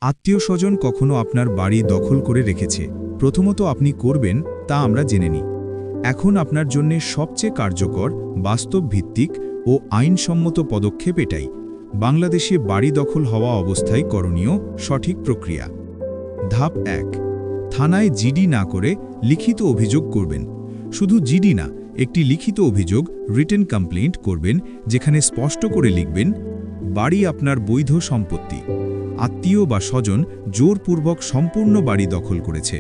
আত্মীয়স্বজন কখনো আপনার বাড়ি দখল করে রেখেছে, প্রথমত আপনি করবেন তা আমরা জেনে নিই। এখন আপনার জন্য সবচেয়ে কার্যকর, বাস্তবভিত্তিক ও আইনসম্মত পদক্ষেপ এটাই। বাংলাদেশে বাড়ি দখল হওয়া অবস্থায় করণীয় সঠিক প্রক্রিয়া। ধাপ ১, থানায় জিডি না করে লিখিত অভিযোগ করবেন। শুধু জিডি না, একটি লিখিত অভিযোগ, রিটেন কমপ্লেইন্ট করবেন, যেখানে স্পষ্ট করে লিখবেন, বাড়ি আপনার বৈধ সম্পত্তি। আত্মীয় বা স্বজন জোরপূর্বক সম্পূর্ণ বাড়ি দখল করেছে,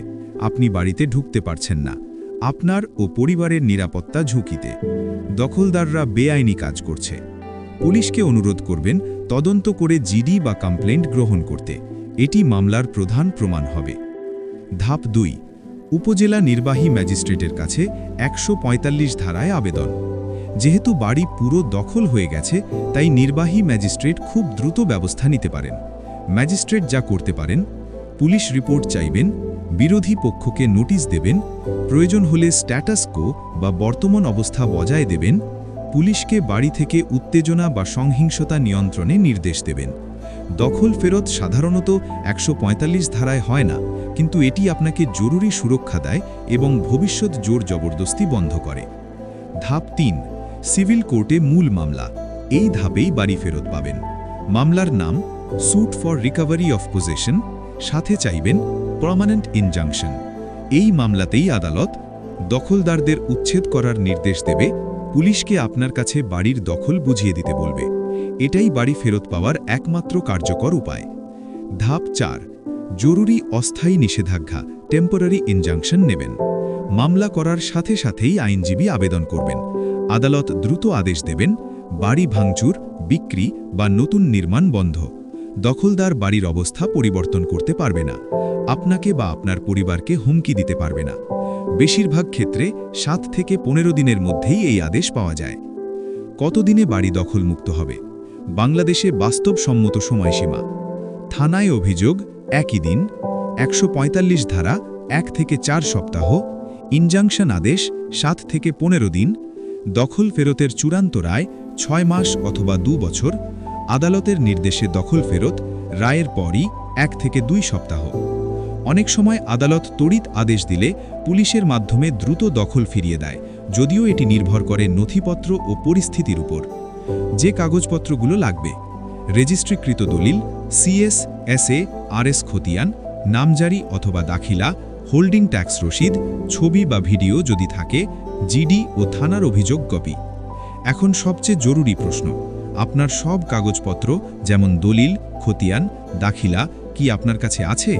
আপনি বাড়িতে ঢুকতে পারছেন না। আপনার ও পরিবারের নিরাপত্তা ঝুঁকিতে। দখলদাররা বেআইনি কাজ করছে। পুলিশকে অনুরোধ করবেন তদন্ত করে জিডি বা কমপ্লেইন্ট গ্রহণ করতে। এটি মামলার প্রধান প্রমাণ হবে। ধাপ ২, উপজেলা নির্বাহী ম্যাজিস্ট্রেটের কাছে ১৪৫ ধারায় আবেদন। যেহেতু বাড়ি পুরো দখল হয়ে গেছে, তাই নির্বাহী ম্যাজিস্ট্রেট খুব দ্রুত ব্যবস্থা নিতে পারেন। ম্যাজিস্ট্রেট যা করতে পারেন: পুলিশ রিপোর্ট চাইবেন, বিরোধী পক্ষকে নোটিশ দেবেন, প্রয়োজন হলে স্ট্যাটাস কো বা বর্তমান অবস্থা বজায় দেবেন, পুলিশকে বাড়ি থেকে উত্তেজনা বা সহিংসতা নিয়ন্ত্রণে নির্দেশ দেবেন। দখল ফেরত সাধারণত ১৪৫ ধারায় হয় না, কিন্তু এটি আপনাকে জরুরি সুরক্ষা দেয় এবং ভবিষ্যৎ জোর জবরদস্তি বন্ধ করে। ধাপ ৩, সিভিল কোর্টে মূল মামলা। এই ধাপেই বাড়ি ফেরত পাবেন। মামলার নাম suit for recovery of possession, সাথে চাইবেন পার্মানেন্ট ইনজাংশন। এই মামলাতেই আদালত দখলদারদের উচ্ছেদ করার নির্দেশ দেবে, পুলিশকে আপনার কাছে বাড়ির দখল বুঝিয়ে দিতে বলবে। এটাই বাড়ি ফেরত পাওয়ার একমাত্র কার্যকর উপায়। ধাপ ৪, জরুরি অস্থায়ী নিষেধাজ্ঞা, টেম্পোরারি ইনজাংশন নেবেন। মামলা করার সাথে সাথেই আইনজীবী আবেদন করবেন। আদালত দ্রুত আদেশ দেবেন, বাড়ি ভাঙচুর, বিক্রি বা নতুন নির্মাণ বন্ধ। দখলদার বাড়ির অবস্থা পরিবর্তন করতে পারবে না, আপনাকে বা আপনার পরিবারকে হুমকি দিতে পারবে না। বেশিরভাগ ক্ষেত্রে ৭ থেকে ১৫ দিনের মধ্যেই এই আদেশ পাওয়া যায়। কতদিনে বাড়ি দখলমুক্ত হবে? বাংলাদেশে বাস্তবসম্মত সময়সীমা: থানায় অভিযোগ একই দিন, ১৪৫ ধারা ১ থেকে ৪ সপ্তাহ, ইনজাংশন আদেশ ৭ থেকে ১৫ দিন, দখল ফেরতের চূড়ান্ত রায় ৬ মাস অথবা ২ বছর, আদালতের নির্দেশে দখল ফেরত, রায়ের পরই ১ থেকে ২ সপ্তাহ। অনেক সময় আদালত তড়িৎ আদেশ দিলে পুলিশের মাধ্যমে দ্রুত দখল ফিরিয়ে দেয়, যদিও এটি নির্ভর করে নথিপত্র ও পরিস্থিতির উপর। যে কাগজপত্রগুলো লাগবে: রেজিস্ট্রিকৃত দলিল, সিএস, এসএ, আরএস খতিয়ান, নামজারি অথবা দাখিলা, হোল্ডিং ট্যাক্স রসিদ, ছবি বা ভিডিও যদি থাকে, জিডি ও থানার অভিযোগ কপি। এখন সবচেয়ে জরুরি প্রশ্ন: আপনার সব কাগজপত্র যেমন দলিল, খতিয়ান, দাখিলা কি আপনার কাছে আছে?